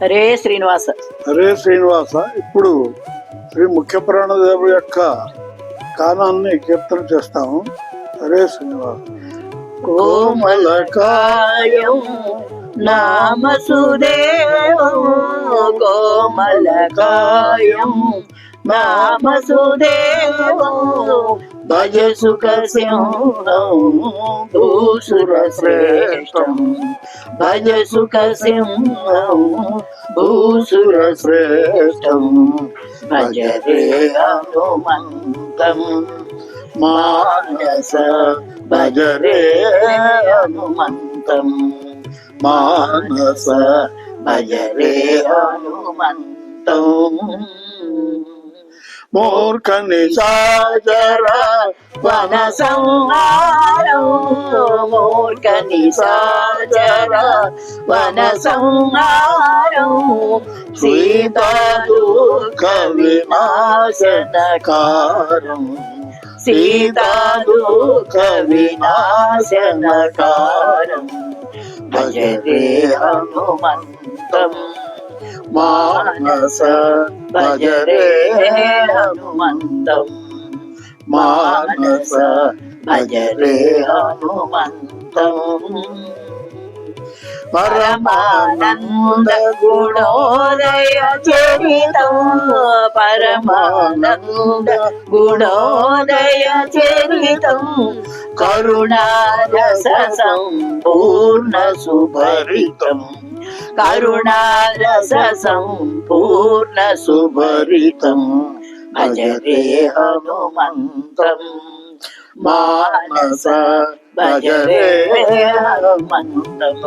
హరే శ్రీనివాస. హరే శ్రీనివాస. ఇప్పుడు శ్రీ ముఖ్య ప్రాణదేవుడి యొక్క గానాన్ని కీర్తన చేస్తాము. హరే శ్రీనివాస. కోమలకాయం నామసుదేవం, కోమలకాయం నామసుదేవం, భజ సుఖ సింహం భూసుర శ్రేష్టం, భజ సుఖ సింహం భూసుర శ్రేష్టం, భజ రే హనుమంతం మానస, భజ రే హనుమంతం మానస, భజ రే హనుమంతం. మూర్ఖ నిశాచర వన సంహారం, మూర్ఖ నిశాచర వన సంహారం, సీతా దుఃఖ వినాశనకారం, సీతా దుఃఖ వినాశనకారం, భజ రే హనుమంతం మానస, భజ రే హనుమంతం మానస, భజ రే హనుమంతం. పరమానంద గుణోదయ చరితం, పరమానంద గుణోదయ చరితం, కరుణారస సంపూర్ణ సుభరితం, కరుణారస సంపూర్ణ సుభరితం, భజ రే హనుమంతం మానస, భజ రే హనుమంతం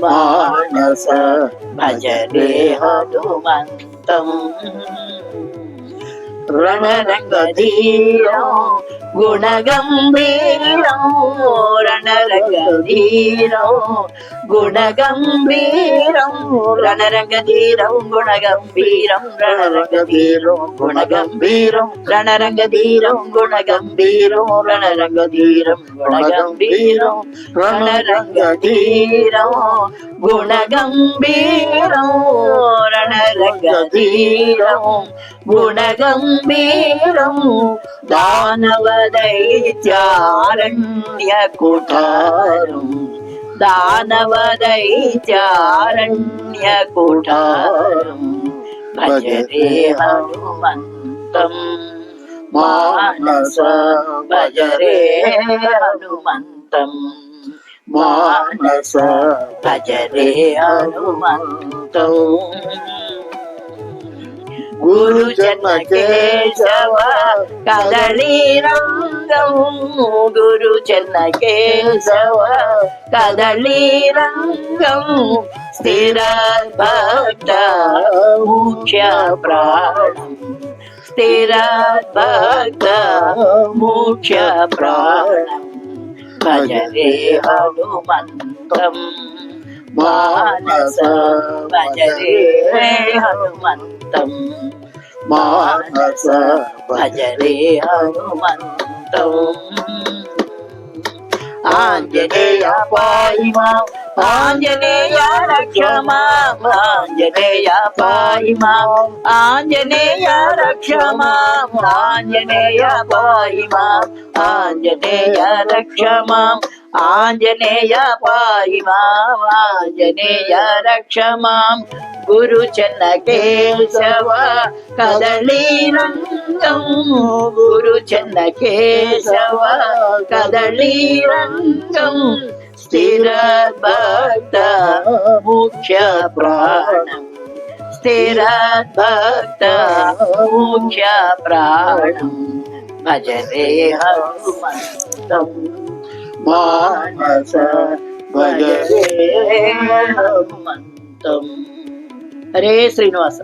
మానస, భజ రే హనుమంతం. రణరంగధీరం గుణగంభీరం, రణరంగధీరం గుణగంభీరం, రణరంగధీరం గుణగంభీరం, రణరంగధీరం గుణగంభీరం, రణరంగధీరం గుణగంభీరం, రణరంగధీరం గుణగంభీరం, రణరంగధీరం గుణగంభీరం, రణరంగధీరం గుణగంభీరం, దానవ దైత్యారణ్య కుఠారం, దానవ దైత్యారణ్య కుఠారం, భజ రే హనుమంతం మానస, భజ రే హనుమంతం మానస, భజ రే హనుమంతం. గురు జన్మ కేశవ కదళీ రంగం, గురు జన్మ కేశవ కదళీ రంగం, స్థిర భక్త ముఖ్య ప్రాణం, స్థిర భక్త ముఖ్య ప్రాణం, భజ రే హనుమంతం మానస, భజ రే హనుమంతం మానస, భజ రే హనుమంతం. ఆంజనేయ పాయి మాం, ఆంజనేయ రక్ష మాం, ఆంజనేయ పాయి మాం, ఆంజనేయ రక్ష మాం, ఆంజనేయ పాయి మాం, ఆంజనేయ రక్ష మాం, ఆంజనేయ పాయి మాం, ఆంజనేయ రక్ష మాం. గురు చెన్న కేశవ కదళీ రంగం, గురు చెన్న కేశవ కదళీ రంగం, స్థిర భక్త ముఖ్య ప్రాణం, స్థిర భక్త ముఖ్య ప్రాణం, భజ రే హనుమంతం మానస, భజ రే హనుమంతం. హరే శ్రీనివాస.